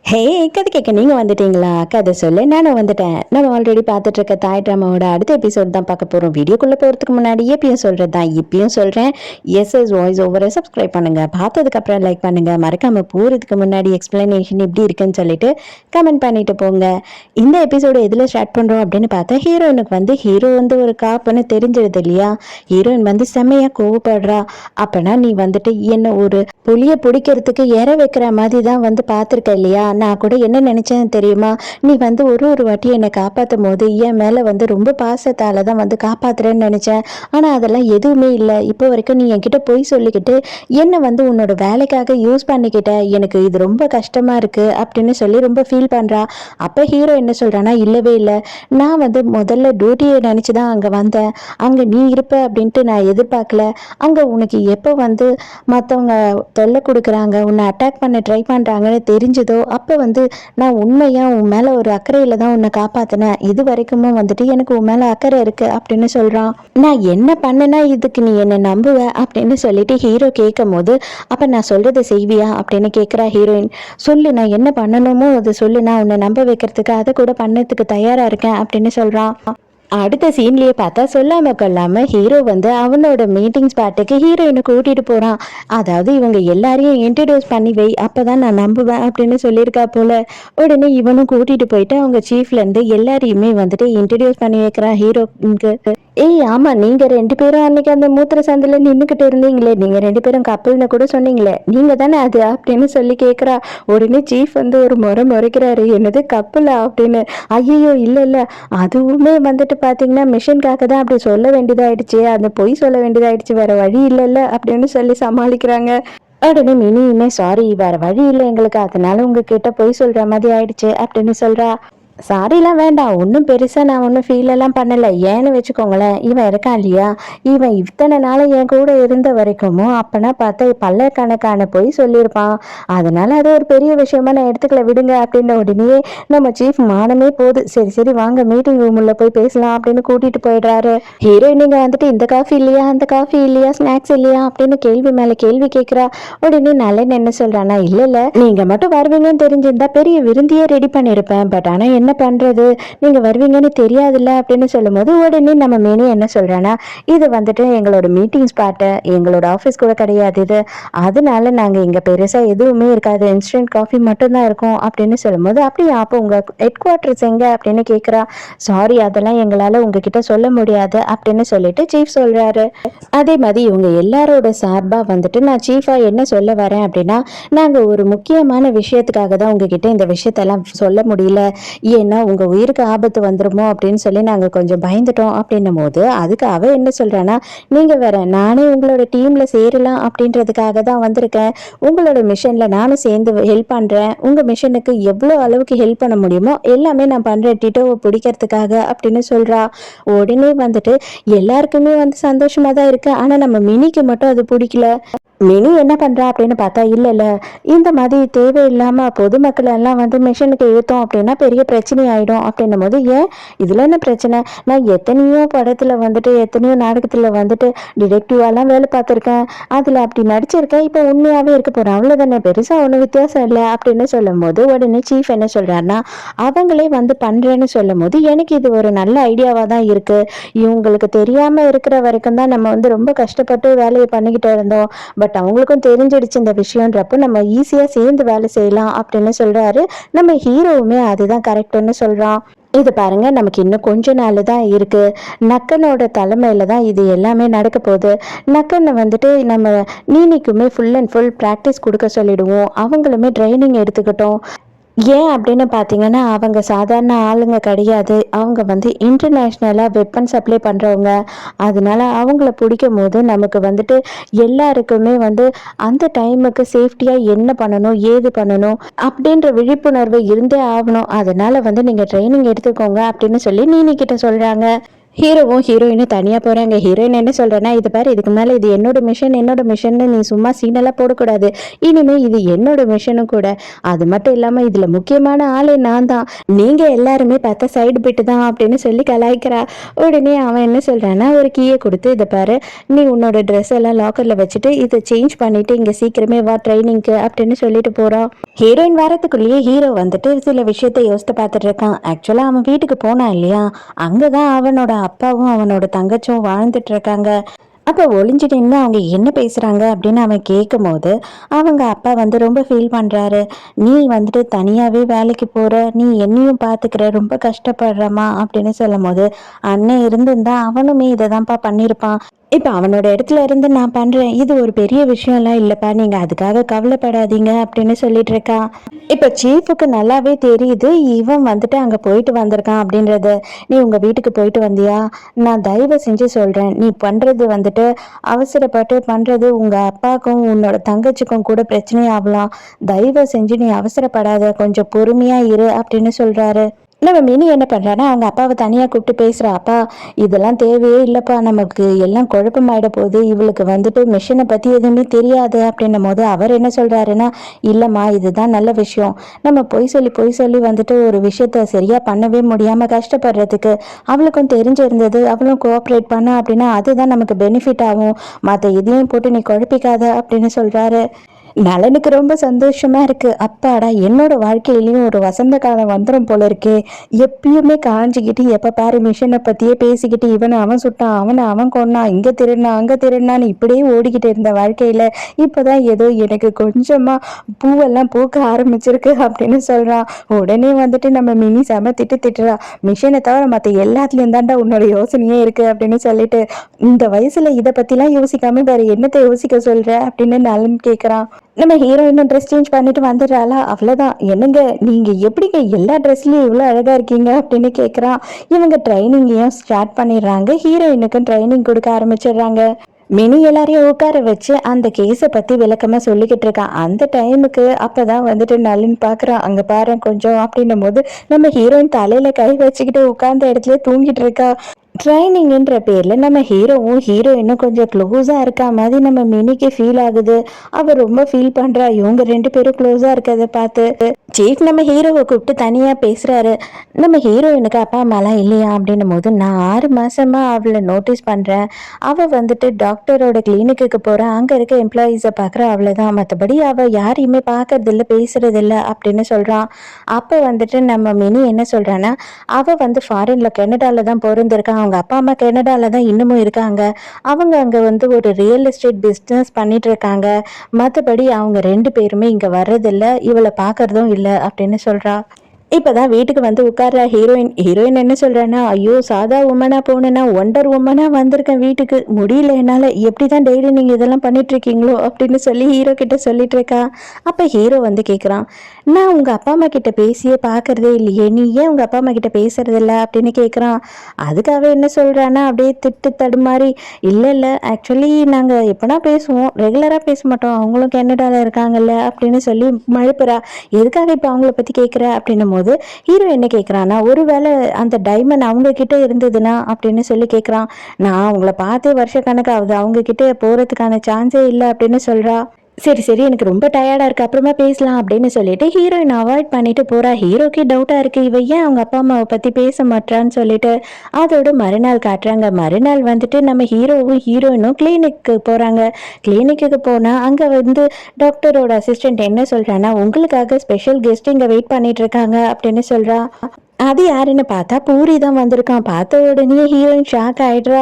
ஹே, கதை கேட்க நீங்கள் வந்துட்டீங்களா? கதை சொல்ல நானும் வந்துட்டேன். நம்ம ஆல்ரெடி பார்த்துட்டு இருக்க தாய் ட்ராமாவோட அடுத்த எபிசோட் தான் பார்க்க போகிறோம். வீடியோக்குள்ளே போகிறதுக்கு முன்னாடி எப்பயும் சொல்கிறது தான் இப்பயும் சொல்கிறேன். எஸ்எஸ் வாய்ஸ் ஓவரை சப்ஸ்கிரைப் பண்ணுங்கள். பார்த்ததுக்கப்புறம் லைக் பண்ணுங்கள். மறக்காமல் போகிறதுக்கு முன்னாடி எக்ஸ்பிளனேஷன் எப்படி இருக்குன்னு சொல்லிட்டு கமெண்ட் பண்ணிட்டு போங்க. இந்த எபிசோடு எதில் ஸ்டார்ட் பண்ணுறோம் அப்படின்னு பார்த்தா, ஹீரோ வந்து ஒரு காப்புன்னு தெரிஞ்சிருது இல்லையா? ஹீரோயின் வந்து செம்மையாக கோவப்படுறா. அப்போனா நீ வந்துட்டு என்ன ஒரு புளியை பிடிக்கிறதுக்கு இற வைக்கிற மாதிரி தான் வந்து பார்த்துருக்க இல்லையா? நான் கூட என்ன நினைச்சேன் தெரியுமா? நீ வந்து ஒரு வாட்டி என்னை காப்பாற்றும் போது என் மேலே வந்து ரொம்ப பாசத்தால தான் வந்து காப்பாத்துறேன்னு நினைச்சேன். ஆனால் அதெல்லாம் எதுவுமே இல்லை. இப்போ வரைக்கும் நீ என்கிட்ட போய் சொல்லிக்கிட்டு என்னை வந்து உன்னோட வேலைக்காக யூஸ் பண்ணிக்கிட்ட. எனக்கு இது ரொம்ப கஷ்டமா இருக்கு அப்படின்னு சொல்லி ரொம்ப ஃபீல் பண்றா. அப்போ ஹீரோ என்ன சொல்றானா, இல்லவே இல்லை, நான் வந்து முதல்ல டியூட்டியை நினைச்சு தான் அங்கே வந்தேன். அங்கே நீ இருப்ப அப்படின்ட்டு நான் எதிர்பார்க்கல. அங்கே உனக்கு எப்போ வந்து மற்றவங்க தொல்லை கொடுக்குறாங்க, உன்னை அட்டாக் பண்ண ட்ரை பண்ணுறாங்கன்னு தெரிஞ்சதோ அப்போ வந்து நான் உண்மையாக உன் மேலே ஒரு அக்கறையில் தான் உன்னை காப்பாற்றினேன். இது வரைக்குமே வந்துட்டு எனக்கு உன் மேலே அக்கறை இருக்குது அப்படின்னு சொல்கிறான். நான் என்ன பண்ணேன்னா இதுக்கு நீ என்னை நம்புவ அப்படின்னு சொல்லிட்டு ஹீரோ கேட்கும் போது, அப்போ நான் சொல்கிறத செய்வியா அப்படின்னு கேட்குறா ஹீரோயின். சொல்லு, நான் என்ன பண்ணணுமோ அதை சொல்லு, நான் உன்னை நம்ப வைக்கிறதுக்கு அதை கூட பண்ணதுக்கு தயாராக இருக்கேன் அப்படின்னு சொல்கிறான். அடுத்த சீன்லயே பார்த்தா சொல்லாம கொள்ளாம ஹீரோ வந்து அவனோட மீட்டிங் ஸ்பாட்டுக்கு ஹீரோயினை கூட்டிட்டு போறான். அதாவது இவங்க எல்லாரையும் இன்ட்ரடியூஸ் பண்ணி வை, அப்பதான் நான் நம்புவேன் அப்படின்னு சொல்லியிருக்கா போல. உடனே இவனும் கூட்டிட்டு போயிட்டு அவங்க சீஃப்ல இருந்து எல்லாரையுமே வந்துட்டு இன்ட்ரடியூஸ் பண்ணி வைக்கிறான் ஹீரோக்கு. ஏய் ஆமா, நீங்க ரெண்டு பேரும் அன்னைக்கு அந்த மூத்திர சந்தில நின்றுகிட்டு இருந்தீங்களே, நீங்க ரெண்டு பேரும் கப்பல்னு கூட சொன்னீங்களே, நீங்க தானே அது அப்படின்னு சொல்லி கேட்குறா. உடனே சீஃப் வந்து ஒரு முறைக்கிறாரு, என்னது கப்பலா அப்படின்னு. ஐயோ இல்ல இல்ல, அதுவுமே வந்துட்டு பாத்தீங்கன்னா மிஷின்காக தான் அப்படி சொல்ல வேண்டியதாயிடுச்சு, அந்த பொய் சொல்ல வேண்டியதாயிடுச்சு, வேற வழி இல்லைல்ல அப்படின்னு சொல்லி சமாளிக்கிறாங்க. உடனே மினியுமே சாரி, வேற வழி இல்லை எங்களுக்கு, அதனால உங்ககிட்ட பொய் சொல்ற மாதிரி ஆயிடுச்சு அப்படின்னு சொல்றா. சாரிலாம் வேண்டாம், ஒன்றும் பெருசாக நான் ஒன்றும் ஃபீலெல்லாம் பண்ணலை. ஏன்னு வச்சுக்கோங்களேன், இவன் இருக்கான் இல்லையா, இவன் இத்தனை நாள் என் கூட இருந்த வரைக்கும் அப்போனா பார்த்தா பல்லக்கணக்கான போய் சொல்லியிருப்பான். அதனால அது ஒரு பெரிய விஷயமா நான் எடுத்துக்கல, விடுங்க அப்படின்ற உடனே நம்ம சீஃப் மானமே போகுது. சரி சரி வாங்க மீட்டிங் ரூமில் போய் பேசலாம் அப்படின்னு கூட்டிகிட்டு போயிடுறாரு. ஹீரோயின் நீங்கள் வந்துட்டு இந்த காஃபி இல்லையா, அந்த காஃபி இல்லையா, ஸ்நாக்ஸ் இல்லையா அப்படின்னு கேள்வி மேலே கேள்வி கேட்குறா. உடனே நல்ல என்ன சொல்கிறானா, இல்லை இல்லை, நீங்கள் மட்டும் வருவீங்கன்னு தெரிஞ்சிருந்தா பெரிய விருந்தியே ரெடி பண்ணியிருப்பேன், பட் ஆனால் என்ன பண்றது, நீங்க வருவீங்கன்னு தெரியாதுல்ல அப்படின்னு சொல்லும்போது உடனே நம்ம மேனி என்ன சொல்றானா, இது வந்துட்டு எங்களோட மீட்டிங் ஸ்பாட்டு, எங்களோட ஆஃபீஸ் கூட கிடையாது இது, அதனால நாங்க இங்க பெருசா எதுவுமே இருக்காது, இன்ஸ்டன்ட் காஃபி மட்டும்தான் இருக்கும் அப்படின்னு சொல்லும்போது, அப்படியா அப்போ உங்க ஹெட் குவார்டர்ஸ் எங்க அப்படின்னு கேட்குறா. சாரி, அதெல்லாம் எங்களால உங்ககிட்ட சொல்ல முடியாது அப்படின்னு சொல்லிட்டு சீஃப் சொல்றாரு. அதே மாதிரி இவங்க எல்லாரோட சார்பா வந்துட்டு நான் சீஃபா என்ன சொல்ல வரேன் அப்படின்னா, நாங்க ஒரு முக்கியமான விஷயத்துக்காக தான் உங்ககிட்ட இந்த விஷயத்தெல்லாம் சொல்ல முடியல, ஏன்னா உங்க உயிருக்கு ஆபத்து வந்துருமோ அப்படின்னு சொல்லி நாங்க கொஞ்சம் பயந்துட்டோம் அப்படின்னும் போது, அதுக்கு அவ என்ன சொல்றானா, நீங்க வேற, நானே உங்களோட டீம்ல சேரலாம் அப்படின்றதுக்காக தான் வந்திருக்கேன், உங்களோட மிஷன்ல நானும் சேர்ந்து ஹெல்ப் பண்றேன், உங்க மிஷனுக்கு எவ்வளவு அளவுக்கு ஹெல்ப் பண்ண முடியுமோ எல்லாமே நான் பண்றேன் டிட்டோவை பிடிக்கிறதுக்காக அப்படின்னு சொல்றா. உடனே வந்துட்டு எல்லாருக்குமே வந்து சந்தோஷமா தான் இருக்கு, ஆனா நம்ம மினிக்கு மட்டும் அது பிடிக்கல. மினி என்ன பண்றா அப்படின்னு பார்த்தா, இல்ல இல்ல, இந்த மாதிரி தேவையில்லாம பொதுமக்கள் எல்லாம் வந்து மிஷனுக்கு ஏத்தோம் அப்படின்னா பெரிய பிரச்சனை ஆயிடும் அப்படின்னும் போது, ஏன் இதுல என்ன பிரச்சனை, நான் எத்தனையோ படத்துல வந்துட்டு எத்தனையோ நாடகத்துல வந்துட்டு டிடெக்டிவாலாம் வேலை பார்த்துருக்கேன், அதுல அப்படி நடிச்சிருக்கேன், இப்போ உண்மையாவே இருக்க போறேன், அவ்வளவுதானே, பெருசா ஒன்றும் வித்தியாசம் இல்லை அப்படின்னு சொல்லும் போது உடனே சீஃப் என்ன சொல்றாருன்னா, அவங்களே வந்து பண்றேன்னு சொல்லும் போது எனக்கு இது ஒரு நல்ல ஐடியாவா தான் இருக்கு, இவங்களுக்கு தெரியாம இருக்கிற வரைக்கும் தான் நம்ம வந்து ரொம்ப கஷ்டப்பட்டு வேலையை பண்ணிக்கிட்டு இருந்தோம், பட் அவங்களுக்கும் தெரிஞ்சிடுச்சு இந்த விஷயம்ன்றப்போ நம்ம ஈஸியா சேர்ந்து வேலை செய்யலாம் அப்படின்னு சொல்றாரு. நம்ம ஹீரோவுமே அதுதான் கரெக்ட்னு சொல்றான். இது பாருங்க, நமக்கு இன்னும் கொஞ்ச நாள் தான் இருக்கு, நக்கனோட தலைமையில தான் இது எல்லாமே நடக்க போகுது. நக்கனை வந்துட்டு நம்ம நீனிக்குமே ஃபுல் அண்ட் ஃபுல் ப்ராக்டிஸ் கொடுக்க சொல்லிடுவோம், அவங்களுமே ட்ரைனிங் எடுத்துக்கிட்டோம். ஏன் அப்படின்னு பார்த்தீங்கன்னா, அவங்க சாதாரண ஆளுங்க கிடையாது, அவங்க வந்து இன்டர்நேஷ்னலாக வெப்பன் சப்ளை பண்ணுறவங்க, அதனால அவங்கள பிடிக்கும் போது நமக்கு வந்துட்டு எல்லாருக்குமே வந்து அந்த டைமுக்கு சேஃப்டியாக என்ன பண்ணணும் ஏது பண்ணணும் அப்படின்ற விழிப்புணர்வு இருந்தே ஆகணும், அதனால வந்து நீங்கள் ட்ரைனிங் எடுத்துக்கோங்க அப்படின்னு சொல்லி நீனிக்கிட்ட சொல்கிறாங்க. ஹீரோவும் ஹீரோயினும் தனியாக போகிறாங்க. ஹீரோயின் என்ன சொல்கிறேன்னா, இது பாரு, இதுக்கு மேலே இது என்னோட மிஷன் நீ சும்மா சீனெல்லாம் போடக்கூடாது. இனிமேல் இது என்னோட மிஷனும் கூட. அது மட்டும் இல்லாமல் இதில் முக்கியமான ஆளே நான் தான். நீங்கள் எல்லாருமே பார்த்தா சைடு பிட்டு தான் அப்படின்னு சொல்லி கலாய்க்கிறா. உடனே அவன் என்ன சொல்கிறான்னா, ஒரு கீயை கொடுத்து, இதை பாரு, நீ உன்னோட ட்ரெஸ் எல்லாம் லாக்கரில் வச்சுட்டு இதை சேஞ்ச் பண்ணிவிட்டு இங்கே சீக்கிரமே வா ட்ரைனிங்க்கு அப்படின்னு சொல்லிட்டு போகிறான். ஹீரோயின் வரத்துக்குள்ளேயே ஹீரோ வந்துட்டு சில விஷயத்தை யோசித்து பார்த்துட்டு இருக்கான். ஆக்சுவலாக அவன் வீட்டுக்கு போனான் இல்லையா, அங்கே தான் அவனோட அப்பாவும் அவனோட தங்கச்சும் வாழ்ந்துட்டு இருக்காங்க. அப்போ ஒளிஞ்சிட்டு நின்று அவங்க என்ன பேசுகிறாங்க அப்படின்னு அவன் கேட்கும் போது அவங்க அப்பா வந்து ரொம்ப ஃபீல் பண்ணுறாரு. நீ வந்துட்டு தனியாகவே வேலைக்கு போகிற, நீ என்னையும் பார்த்துக்கிற, ரொம்ப கஷ்டப்படுறமா அப்படின்னு சொல்லும் போது, அண்ணன் இருந்திருந்தா அவனுமே இதை தான்ப்பா பண்ணியிருப்பான். இப்போ அவனோட இடத்துல இருந்து நான் பண்ணுறேன், இது ஒரு பெரிய விஷயம்லாம் இல்லைப்பா, நீங்கள் அதுக்காக கவலைப்படாதீங்க அப்படின்னு சொல்லிட்டு இருக்கான். இப்போ சீஃபுக்கு நல்லாவே தெரியுது இவன் வந்துட்டு அங்கே போயிட்டு வந்திருக்கான் அப்படின்றது. நீ உங்கள் வீட்டுக்கு போயிட்டு வந்தியா? நான் தயவு செஞ்சு சொல்கிறேன், நீ பண்ணுறது வந்துட்டு அவசரப்பட்டு பண்ணுறது உங்கள் அப்பாவுக்கும் உன்னோட தங்கச்சிக்கும் கூட பிரச்சனையாகலாம். தயவு செஞ்சு நீ அவசரப்படாத, கொஞ்சம் பொறுமையாக இரு அப்படின்னு சொல்கிறாரு. நம்ம மினி என்ன பண்ணுறான்னா, அவங்க அப்பாவை தனியாக கூப்பிட்டு பேசுகிறா. அப்பா, இதெல்லாம் தேவையே இல்லைப்பா, நமக்கு எல்லாம் குழப்பமாயிட போகுது, இவளுக்கு வந்துட்டு மிஷினை பற்றி எதுவுமே தெரியாது அப்படின்னும் போது அவர் என்ன சொல்கிறாருன்னா, இல்லைம்மா, இதுதான் நல்ல விஷயம். நம்ம பொய் சொல்லி வந்துட்டு ஒரு விஷயத்த சரியாக பண்ணவே முடியாமல் கஷ்டப்படுறதுக்கு அவளுக்கும் தெரிஞ்சிருந்தது, அவளும் கோஆப்ரேட் பண்ண அப்படின்னா அதுதான் நமக்கு பெனிஃபிட் ஆகும். மற்ற எதையும் போட்டு நீ குழப்பிக்காத அப்படின்னு சொல்கிறாரு. நலனுக்கு ரொம்ப சந்தோஷமா இருக்கு. அப்பாடா, என்னோட வாழ்க்கையிலயும் ஒரு வசந்த காலம் வந்துடும் போல இருக்கே. எப்பயுமே காஞ்சிக்கிட்டு எப்ப பாரு மிஷனை பத்தியே பேசிக்கிட்டு இவனை அவன் சுட்டான், அவனை அவன் கொன்னான், இங்க திருடினான் அங்க திருடினான்னு இப்படியே ஓடிக்கிட்டு இருந்த வாழ்க்கையில இப்பதான் ஏதோ எனக்கு கொஞ்சமா பூவெல்லாம் பூக்க ஆரம்பிச்சிருக்கு அப்படின்னு சொல்றான். உடனே வந்துட்டு நம்ம மினி செம திட்டுறா. மிஷனை தவிர மற்ற எல்லாத்துலயும் தாண்டா உன்னோட யோசனையே இருக்கு அப்படின்னு சொல்லிட்டு, இந்த வயசுல இதை பத்திலாம் யோசிக்காம வேற என்னத்தை யோசிக்க சொல்ற அப்படின்னு நலன் கேட்கறான். நம்ம ஹீரோயினும் ட்ரெஸ் சேஞ்ச் பண்ணிட்டு வந்துடுறாளா, அவ்வளோதான். என்னங்க நீங்கள் எப்படிங்க எல்லா ட்ரெஸ்லையும் இவ்வளோ அழகாக இருக்கீங்க அப்படின்னு கேட்குறான். இவங்க ட்ரைனிங்கையும் ஸ்டார்ட் பண்ணிடுறாங்க. ஹீரோயினுக்கும் ட்ரைனிங் கொடுக்க ஆரம்பிச்சிடுறாங்க. மினி எல்லாரையும் உட்கார வச்சு அந்த கேஸை பற்றி விளக்கமாக சொல்லிக்கிட்டு இருக்கான். அந்த டைமுக்கு அப்போ தான் வந்துட்டு நளின் பார்க்குறான். அங்கே பாரு கொஞ்சம் அப்படின்னும் போது நம்ம ஹீரோயின் தலையில் கை வச்சுக்கிட்டு உட்கார்ந்த இடத்துல தூங்கிட்டு இருக்கா. ட்ரைனிங்ன்ற பேரில் நம்ம ஹீரோவும் ஹீரோயினும் கொஞ்சம் க்ளோஸாக இருக்கா மாதிரி நம்ம மினிக்கு ஃபீல் ஆகுது. அவள் ரொம்ப ஃபீல் பண்ணுறா இவங்க ரெண்டு பேரும் க்ளோஸாக இருக்கிறத பார்த்து. சீஃப் நம்ம ஹீரோவை கூப்பிட்டு தனியாக பேசுகிறாரு. நம்ம ஹீரோயினுக்கு அப்பா அம்மாலாம் இல்லையா அப்படின்னும் போது, நான் 6 மாதமாக அவளை நோட்டீஸ் பண்ணுறேன். அவள் வந்துட்டு டாக்டரோட கிளினிக்கு போகிறேன், அங்கே இருக்க எம்ப்ளாயீஸை பார்க்குற, அவ்வளோதான். மற்றபடி அவள் யாரையுமே பார்க்கறதில்ல, பேசுறதில்ல அப்படின்னு சொல்கிறான். அப்போ வந்துட்டு நம்ம மினி என்ன சொல்கிறான்னா, அவள் வந்து ஃபாரினில் கனடாவில் தான் பிறந்திருக்கான், அவங்க அப்பா அம்மா கனடாவில் தான் இன்னமும் இருக்காங்க. அவங்க அங்கே வந்து ஒரு ரியல் எஸ்டேட் பிஸ்னஸ் பண்ணிட்டு இருக்காங்க. மற்றபடி அவங்க 2 பேருமே இங்கே வர்றதில்ல, இவளை பார்க்கறதும் இல்லை அப்படின்னு சொல்கிறா. இப்போதான் வீட்டுக்கு வந்து உட்கார்ற ஹீரோயின். ஹீரோயின் என்ன சொல்கிறேன்னா, ஐயோ, சாதா உமனாக போனேன்னா ஒண்டர் உமனாக வந்திருக்கேன் வீட்டுக்கு, முடியல என்னால், எப்படி தான் டெய்லி நீங்கள் இதெல்லாம் பண்ணிகிட்ருக்கீங்களோ அப்படின்னு சொல்லி ஹீரோ கிட்ட சொல்லிட்டு இருக்கா. அப்போ ஹீரோ வந்து கேட்குறான், நான் உங்கள் அப்பா அம்மா கிட்ட பேசியே பார்க்குறதே இல்லையே, நீ ஏன் உங்கள் அப்பா அம்மா கிட்ட பேசுறதில்ல அப்படின்னு கேட்குறான். அதுக்காக என்ன சொல்கிறான்னா அப்படியே திட்டு தடுமாறி, இல்லை ஆக்சுவலி நாங்கள் எப்போனா பேசுவோம், ரெகுலராக பேச மாட்டோம், அவங்களும் கனடாவில் இருக்காங்கல்ல அப்படின்னு சொல்லி மழுப்புறா. எதுக்காக இப்போ அவங்கள பற்றி கேட்குற அப்படின்னும் போது ஹீரோ என்ன கேட்குறான்னா, ஒருவேளை அந்த டைமண்ட் அவங்க கிட்ட இருந்ததுன்னா அப்படின்னு சொல்லி கேட்குறான். நான் அவங்கள பார்த்தே வருஷ கணக்காகுது, அவங்க கிட்ட போகிறதுக்கான சான்ஸே இல்லை அப்படின்னு சொல்கிறா. சரி எனக்கு ரொம்ப டயர்டாக இருக்குது, அப்புறமா பேசலாம் அப்படின்னு சொல்லிட்டு ஹீரோயின் அவாய்ட் பண்ணிட்டு போகிறா. ஹீரோக்கே டவுட்டாக இருக்குது, இவ ஏன் அவங்க அப்பா அம்மாவை பற்றி பேச மாட்டான்னு சொல்லிட்டு. அதோட மறுநாள் காட்டுறாங்க. மறுநாள் வந்துட்டு நம்ம ஹீரோவும் ஹீரோயினும் கிளினிக்கு போகிறாங்க. கிளினிக்கு போனால் அங்கே வந்து டாக்டரோட அசிஸ்டன்ட் என்ன சொல்கிறான்னா, உங்களுக்காக ஸ்பெஷல் கெஸ்ட் இங்கே வெயிட் பண்ணிட்டு இருக்காங்க அப்படின்னு சொல்கிறா. அது யாருன்னு பார்த்தா பூரி தான் வந்திருக்கான். பார்த்த உடனே ஹீரோயின் ஷாக் ஆகிடுறா.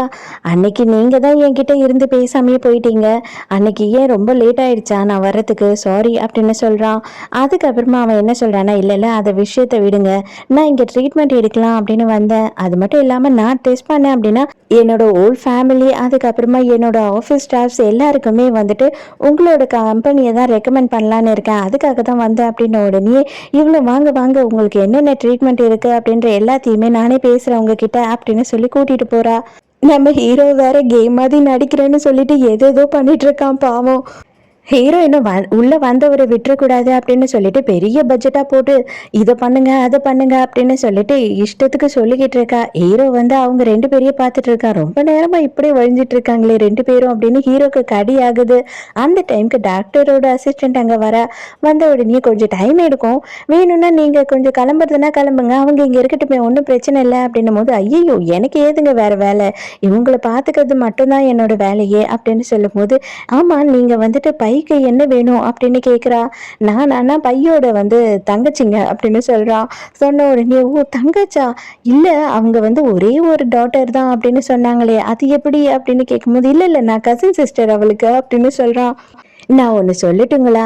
அன்னைக்கு நீங்கள் தான் என்கிட்ட இருந்து பேசாமையே போயிட்டீங்க, அன்னைக்கு ஏன் ரொம்ப லேட் ஆகிடுச்சா நான் வர்றதுக்கு, சாரி அப்படின்னு சொல்கிறான். அதுக்கப்புறமா அவன் என்ன சொல்கிறான்னா, இல்லை அதை விஷயத்தை விடுங்க, நான் இங்கே ட்ரீட்மெண்ட் எடுக்கலாம் அப்படின்னு வந்தேன். அது மட்டும் இல்லாமல் நான் டெஸ்ட் பண்ணேன் அப்படின்னா என்னோட ஓல்ட் ஃபேமிலி, அதுக்கப்புறமா என்னோட ஆஃபீஸ் ஸ்டாஃப்ஸ் எல்லாருக்குமே வந்துட்டு உங்களோட கம்பெனியை தான் ரெக்கமெண்ட் பண்ணலான்னு இருக்கேன், அதுக்காக தான் வந்தேன் அப்படின்ன உடனே இவ்வளோ வாங்க உங்களுக்கு என்னென்ன ட்ரீட்மெண்ட் இருக்குது அப்படின்ற எல்லாத்தையுமே நானே பேசுகிறேன் உங்ககிட்ட அப்படின்னு சொல்லி கூட்டிகிட்டு போகிறா. நம்ம ஹீரோ வேற கேம் மாதிரி நடிக்கிறேன்னு சொல்லிட்டு ஏதோ பண்ணிட்டு இருக்கான் பாவம். ஹீரோயினும் உள்ள வந்தவரை விட்டுறக்கூடாது அப்படின்னு சொல்லிட்டு பெரிய பட்ஜெட்டா போட்டு இதை பண்ணுங்க அதை பண்ணுங்க அப்படின்னு சொல்லிட்டு இஷ்டத்துக்கு சொல்லிக்கிட்டு இருக்கா. ஹீரோ வந்து அவங்க ரெண்டு பேரையும் பார்த்துட்டு இருக்கா. ரொம்ப நேரமா இப்படியே வழிஞ்சிட்டு இருக்காங்களே ரெண்டு பேரும் அப்படின்னு ஹீரோக்கு கடி ஆகுது. அந்த டைமுக்கு டாக்டரோட அசிஸ்டன்ட் அங்க வந்த உடனே கொஞ்சம் டைம் எடுக்கும், வேணும்னா நீங்க கொஞ்சம் கிளம்புறதுன்னா கிளம்புங்க, அவங்க இங்க இருக்கட்டுமே, ஒன்றும் பிரச்சனை இல்லை அப்படின்னும் போது ஐயோ எனக்கு ஏதுங்க வேற வேலை, இவங்களை பார்த்துக்கிறது மட்டும்தான் என்னோட வேலையே அப்படின்னு சொல்லும் போது ஆமா நீங்க வந்துட்டு பைக்கு என்ன வேணும் அப்படின்னு கேக்குறா. நான் பையோட வந்து தங்கச்சிங்க அப்படின்னு சொல்றா. சொன்ன உடனே ஓ தங்கச்சா, இல்ல அவங்க வந்து ஒரே ஒரு டாட்டர் தான் அப்படின்னு சொன்னாங்களே அது எப்படி அப்படின்னு கேட்கும்போது இல்ல இல்ல நான் கசின் சிஸ்டர் அவளுக்கு அப்படின்னு சொல்றான். நான் ஒன்று சொல்லட்டுங்களா,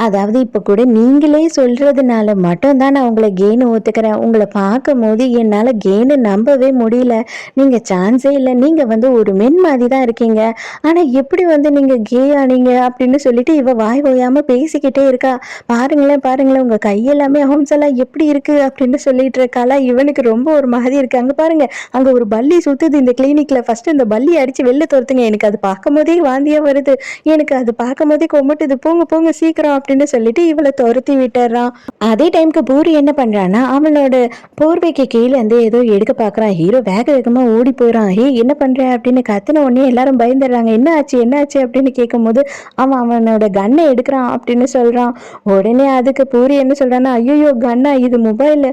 அதாவது இப்போ கூட நீங்களே சொல்றதுனால மட்டும்தான் நான் உங்களை கேனு ஒத்துக்கிறேன். உங்களை பார்க்கும் போது என்னால் கேனு நம்பவே முடியல. நீங்கள் சான்ஸே இல்லை, நீங்கள் வந்து ஒரு மென் மாதிரி தான் இருக்கீங்க, ஆனால் எப்படி வந்து நீங்கள் கே ஆனீங்க அப்படின்னு சொல்லிட்டு இவ வாய் ஓயாமல் பேசிக்கிட்டே இருக்கா. பாருங்களேன் பாருங்களேன் உங்கள் கையெல்லாமே ஹோம்ஸ் எல்லாம் எப்படி இருக்கு அப்படின்னு சொல்லிட்டு இருக்காளா. இவனுக்கு ரொம்ப ஒரு மாதிரி இருக்கு. அங்கே பாருங்க, அங்கே ஒரு பல்லி சுத்துது இந்த கிளினிக்ல, ஃபர்ஸ்ட் இந்த பல்லி அடிச்சு வெளில துரத்துங்க, எனக்கு அது பார்க்கும் போதே வாந்தியா வருது, எனக்கு அது பார்க்கும் போதே கொமட்டுது, போங்க போங்க சீக்கிரம் அப்படின்னு சொல்லிட்டு இவளை துரத்தி விட்டுறான். அதே டைமுக்கு பூரி என்ன பண்றான்னா அவனோட போர்வைக்கு கீழே வந்து ஏதோ எடுக்க பாக்குறான். ஹீரோ வேக வேகமா ஓடி போயிடான். ஹே என்ன பண்ற அப்படின்னு கத்துன உடனே எல்லாரும் பயந்துடுறாங்க. என்ன ஆச்சு என்ன ஆச்சு அப்படின்னு கேட்கும் போது அவனோட கன்னை எடுக்கிறான் அப்படின்னு சொல்றான். உடனே அதுக்கு பூரி என்ன சொல்றான்னா ஐயோ கன்னா, இது மொபைல்,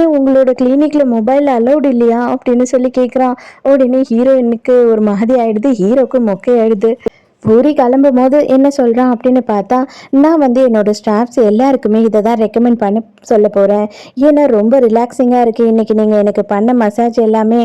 ஏன் உங்களோட கிளினிக்ல மொபைல் அலௌட் இல்லையா அப்படின்னு சொல்லி கேட்குறான். உடனே ஹீரோயினுக்கு ஒரு மாதிரி ஆயிடுது, ஹீரோக்கு மொக்கை ஆயிடுது. பூரி கிளம்பும் போது என்ன சொல்கிறான் அப்படின்னு பார்த்தா, நான் வந்து என்னோட ஸ்டாஃப்ஸ் எல்லாருக்குமே இதை தான் ரெக்கமெண்ட் பண்ண சொல்ல போகிறேன், ஏன்னா ரொம்ப ரிலாக்ஸிங்காக இருக்குது இன்றைக்கி நீங்கள் எனக்கு பண்ண மசாஜ் எல்லாமே.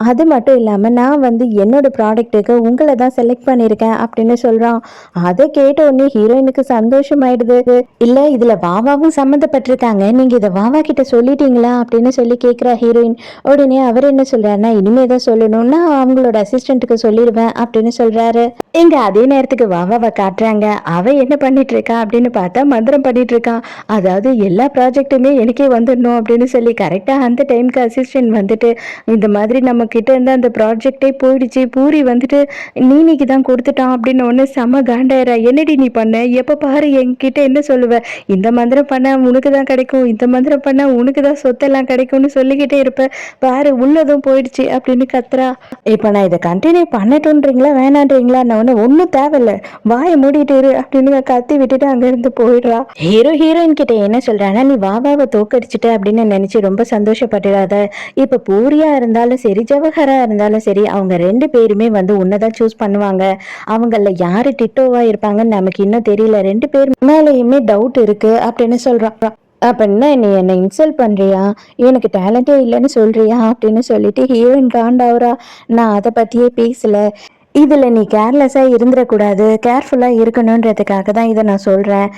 அது மட்டும் இல்லாமல் நான் வந்து என்னோட ப்ராடக்ட்டுக்கு உங்களை தான் செலக்ட் பண்ணியிருக்கேன் அப்படின்னு சொல்கிறான். அதை கேட்ட உடனே ஹீரோயினுக்கு சந்தோஷமாயிடுது. இல்லை இதில் வாவாவும் சம்மந்தப்பட்டிருக்காங்க, நீங்கள் இதை வாவா கிட்ட சொல்லிட்டீங்களா அப்படின்னு சொல்லி கேட்குறா ஹீரோயின். உடனே அவர் என்ன சொல்கிறாருன்னா இனிமே தான் சொல்லணும்னா அவங்களோட அசிஸ்டண்ட்டுக்கு சொல்லிடுவேன் அப்படின்னு சொல்கிறாரு. இங்க அதே நேரத்துக்கு வாவாவை காட்டுறாங்க. அவ என்ன பண்ணிட்டு இருக்கா அப்படின்னு பார்த்தா மந்திரம் பண்ணிட்டு இருக்கான். அதாவது எல்லா ப்ராஜெக்ட்டுமே எனக்கே வந்துடணும் அப்படின்னு சொல்லி கரெக்டாக அந்த டைமுக்கு அசிஸ்டன்ட் வந்துட்டு இந்த மாதிரி நம்ம கிட்ட இருந்து அந்த ப்ராஜெக்டே போயிடுச்சு, பூரி வந்துட்டு நீனிக்கு தான் கொடுத்துட்டான் அப்படின்னு ஒன்று செம காண்டாயிரா. என்னடி நீ பண்ண, எப்போ பாரு என்கிட்ட என்ன சொல்லுவ, இந்த மந்திரம் பண்ண உனக்கு தான் கிடைக்கும், இந்த மந்திரம் பண்ண உனக்கு தான் சொத்தெல்லாம் கிடைக்கும்னு சொல்லிக்கிட்டே இருப்ப, பாரு உள்ளதும் போயிடுச்சு அப்படின்னு கத்துறா. இப்போ நான் இதை கண்டினியூ பண்ணட்டுன்றீங்களா வேணான்றீங்களா, நான் ஒன்றும் தேவையில்ல, வாயை மூடிட்டு இரு அப்படின்னு கத்தி விட்டுட்டு அங்கேருந்து போயிடுறா. ஹீரோயின் கிட்ட என்ன சொல்றான்னா நீ வாவாவை தோக்கடிச்சிட்ட அப்படின்னு நினைச்சு ரொம்ப சந்தோஷப்பட்டுடாத, இப்போ பூரியா இருந்தாலும் சரி ஜவஹரா இருந்தாலும் சரி அவங்க ரெண்டு பேருமே வந்து உன்னதான் சூஸ் பண்ணுவாங்க, அவங்கள யாரு டிட்டோவா இருப்பாங்கன்னு நமக்கு இன்னும் தெரியல, ரெண்டு பேர் மேலேயுமே டவுட் இருக்கு அப்படின்னு சொல்றான். அப்படின்னா நீ என்னை இன்சல்ட் பண்ணுறியா, எனக்கு டேலண்டே இல்லைன்னு சொல்கிறியா அப்படின்னு சொல்லிட்டு ஹீரோயின் காண்டாவரா. நான் அதை பற்றியே பேசலை, இதில் நீ கேர்லெஸ்ஸாக இருந்துடக்கூடாது, கேர்ஃபுல்லாக இருக்கணுன்றதுக்காக தான் இதை நான் சொல்கிறேன்.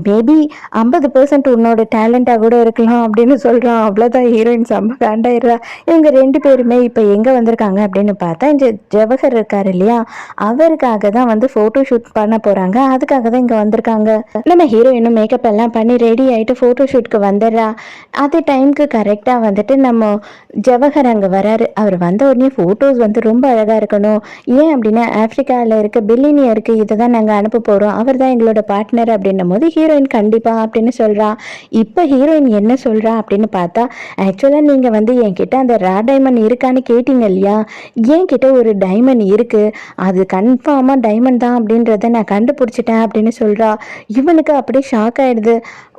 மேபி 50% உன்னோட டேலண்டாக கூட இருக்கலாம் அப்படின்னு சொல்கிறான். அவ்வளோதான், ஹீரோயின் செம்ம காண்டாயிடுறா. இவங்க ரெண்டு பேருமே இப்போ எங்கே வந்திருக்காங்க அப்படின்னு பார்த்தா இந்த ஜவஹர் இருக்கார் இல்லையா, அவருக்காக தான் வந்து ஃபோட்டோ ஷூட் பண்ண போகிறாங்க, அதுக்காக தான் இங்கே வந்திருக்காங்க. நம்ம ஹீரோயினும் மேக்கப் எல்லாம் பண்ணி ரெடி ஆகிட்டு ஃபோட்டோ ஷூட்க்கு வந்துடுறா. அதே டைமுக்கு கரெக்டாக வந்துட்டு நம்ம ஜவஹர் அங்கே வராரு. அவர் வந்த உடனே ஃபோட்டோஸ் வந்து ரொம்ப அழகாக இருக்கணும், ஏன் அப்படின்னா ஆப்பிரிக்காவில் இருக்க பில்லினியருக்கு இதை தான் நாங்கள் அனுப்ப போகிறோம், அவர் தான் எங்களோட பார்ட்னர் அப்படின்னும் போது ஹீரோயின் கண்டிப்பாக அப்படின்னு சொல்கிறா. இப்போ ஹீரோயின் என்ன சொல்கிறா அப்படின்னு பார்த்தா, ஆக்சுவலாக நீங்கள் வந்து என்கிட்ட அந்த ரா டைமண்ட் இருக்கான்னு கேட்டீங்க இல்லையா, என்கிட்ட ஒரு டைமண்ட் இருக்குது, அது கன்ஃபார்மாக டைமண்ட் தான் அப்படின்றத நான் கண்டுபிடிச்சிட்டேன் அப்படின்னு சொல்கிறா. இவனுக்கு அப்படியே ஷாக் ஆகிடுது.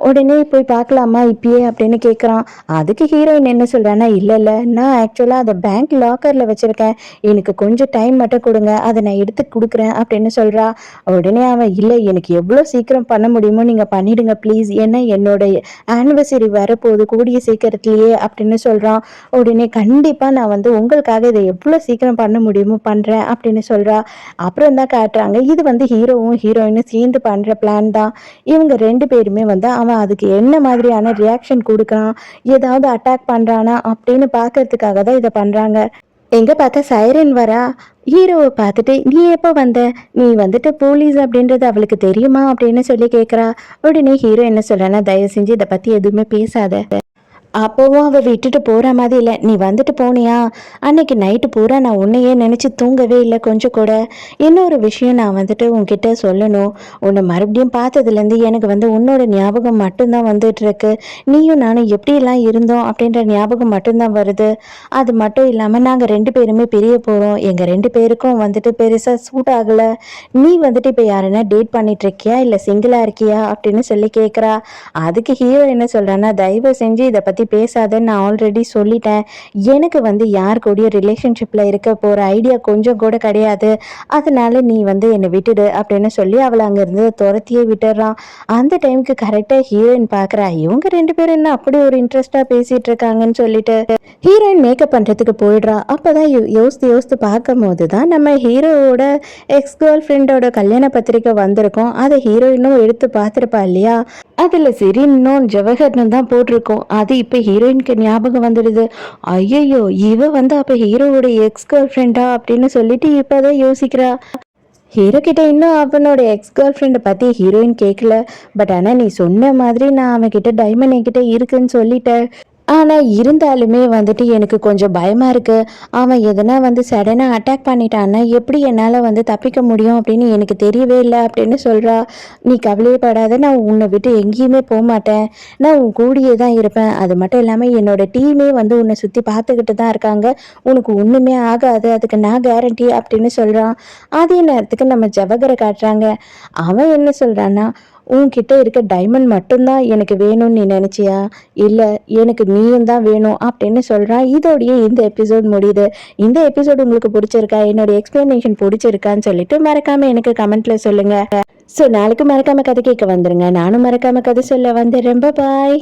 உடனே போய் பார்க்கலாமா இப்பயே அப்படின்னு கேட்குறான். அதுக்கு ஹீரோயின் என்ன சொல்கிறான்னா இல்லை இல்லை, நான் ஆக்சுவலாக அதை பேங்க் லாக்கரில் வச்சுருக்கேன், எனக்கு கொஞ்சம் டைம் மட்டும் கொடுங்க, அதை நான் எடுத்து கொடுக்குறேன் அப்படின்னு சொல்கிறா. உடனே அவன் இல்லை எனக்கு எவ்வளோ சீக்கிரம் பண்ண முடியுமோ நீங்கள் பண்ணிடுங்க ப்ளீஸ், ஏன்னா என்னோட ஆனிவர்சரி வரப்போகுது கூடிய சீக்கிரத்துலேயே அப்படின்னு சொல்கிறான். உடனே கண்டிப்பாக நான் வந்து உங்களுக்காக இதை எவ்வளோ சீக்கிரம் பண்ண முடியுமோ பண்ணுறேன் அப்படின்னு சொல்கிறா. அப்புறம் தான் காட்டுறாங்க இது வந்து ஹீரோவும் ஹீரோயினும் சேர்ந்து பண்ணுற பிளான் தான். இவங்க ரெண்டு பேருமே வந்து அவன் அதுக்கு என்ன மாதிரியான ரியாக்ஷன் கொடுக்குறான், ஏதாவது அட்டாக் பண்ணுறானா அப்படின்னு பார்க்கறதுக்காக தான் இதை பண்ணுறாங்க. எங்கே பார்த்தா சைரன் வரா. ஹீரோவை பார்த்துட்டு நீ எப்போ வந்த, நீ வந்துட்டு போலீஸ் அப்படின்றது அவளுக்கு தெரியுமா அப்படின்னு சொல்லி கேட்குறா. உடனே ஹீரோ என்ன சொல்கிறேன்னா தயவு செஞ்சு இதை பற்றி எதுவுமே பேசாத, அப்போவும் அவள் விட்டுட்டு போகிற மாதிரி இல்லை. நீ வந்துட்டு போனியா, அன்னைக்கு நைட்டு பூரா நான் உன்னையே நினச்சி தூங்கவே இல்லை கொஞ்சம் கூட. இன்னொரு விஷயம் நான் வந்துட்டு உன்கிட்ட சொல்லணும். உன்னை மறுபடியும் பார்த்ததுலேருந்து எனக்கு வந்து உன்னோட ஞாபகம் மட்டும்தான் வந்துட்டுருக்கு. நீயும் நானும் எப்படிலாம் இருந்தோம் அப்படின்ற ஞாபகம் மட்டும்தான் வருது. அது மட்டும் இல்லாமல் நாங்கள் 2 பேருமே பிரிய போகிறோம். எங்கள் 2 பேருக்கும் வந்துட்டு பெருசாக சூட் ஆகலை. நீ வந்துட்டு இப்போ யாரைனா டேட் பண்ணிகிட்ருக்கியா இல்லை சிங்கிளாக இருக்கியா அப்படின்னு சொல்லி கேட்குறா. அதுக்கு ஹீரோ என்ன சொல்கிறான்னா, தயவு செஞ்சு இதை பற்றி பேசாதன்னு நான் ஆல்ரெடி சொல்லிட்டேன். எனக்கு வந்து யார் கூடயும் ரிலேஷன்ஷிப்பில் இருக்க போகிற ஐடியா கொஞ்சம் கூட கிடையாது. அதனால நீ வந்து என்னை விட்டுடு அப்படின்னு சொல்லி அவளை அங்கேருந்து துரத்தியே விட்டுறான். அந்த டைமுக்கு கரெக்டாக ஹீரோயின் பார்க்குறா, இவங்க 2 பேரும் என்ன அப்படி ஒரு இன்ட்ரெஸ்டாக பேசிகிட்டு இருக்காங்கன்னு சொல்லிட்டு ஹீரோயின் மேக்கப் பண்ணுறதுக்கு போயிடுறா. அப்போ தான் யோசித்து யோசித்து பார்க்கும் போது தான் நம்ம ஹீரோவோட எக்ஸ் கேர்ள் ஃப்ரெண்டோட கல்யாண பத்திரிக்கை வந்திருக்கும். அதை ஹீரோயினும் எடுத்து பார்த்துருப்பா இல்லையா, அதில் சிரின்னும் ஜவஹர்னு தான் போட்டிருக்கோம். அது இப்போ ஹீரோயினுக்கு ஞாபகம் வந்துடுது. ஐயையோ, இவ வந்து அப்போ ஹீரோவோட எக்ஸ் கேர்ள் ஃப்ரெண்டா அப்படின்னு சொல்லிட்டு இப்போதான் யோசிக்கிறா. ஹீரோ கிட்ட இன்னும் அவனோட எக்ஸ் கேர்ள் ஃப்ரெண்டை பற்றி ஹீரோயின் கேட்கல. பட் ஆனால் நீ சொன்ன மாதிரி நான் அவன்கிட்ட டைமண்ட் என்கிட்ட இருக்குன்னு சொல்லிட்டேன். ஆனால் இருந்தாலுமே வந்துட்டு எனக்கு கொஞ்சம் பயமாக இருக்குது. அவன் எதனா வந்து சடனாக அட்டாக் பண்ணிட்டான்னா எப்படி என்னால் வந்து தப்பிக்க முடியும் அப்படின்னு எனக்கு தெரியவே இல்லை அப்படின்னு சொல்கிறா. நீ கவலையே படாத, நான் உன்னை விட்டு எங்கேயுமே போக மாட்டேன். நான் உன் கூடியே தான் இருப்பேன். அது மட்டும் இல்லாமல் என்னோட டீமே வந்து உன்னை சுற்றி பார்த்துக்கிட்டு தான் இருக்காங்க. உனக்கு ஒன்றுமே ஆகாது, அதுக்கு நான் கேரண்டி அப்படின்னு சொல்கிறான். அதே நேரத்துக்கு நம்ம ஜவஹரை காட்டுறாங்க. அவன் என்ன சொல்கிறான்னா, உன்கிட்ட இருக்க டைமண்ட் மட்டும்தான் எனக்கு வேணும்னு நீ நினச்சியா? இல்லை, எனக்கு நீயும் தான் வேணும் அப்படின்னு சொல்கிறான். இதோடைய இந்த எபிசோட் முடியுது. இந்த எபிசோடு உங்களுக்கு பிடிச்சிருக்கா, என்னோட எக்ஸ்பிளனேஷன் பிடிச்சிருக்கான்னு சொல்லிட்டு மறக்காமல் எனக்கு கமெண்ட்டில் சொல்லுங்கள். ஸோ நாளைக்கு மறக்காமல் கதை கேட்க வந்துடுங்க. நானும் மறக்காமல் கதை சொல்ல வந்துடுறேன். பாய்.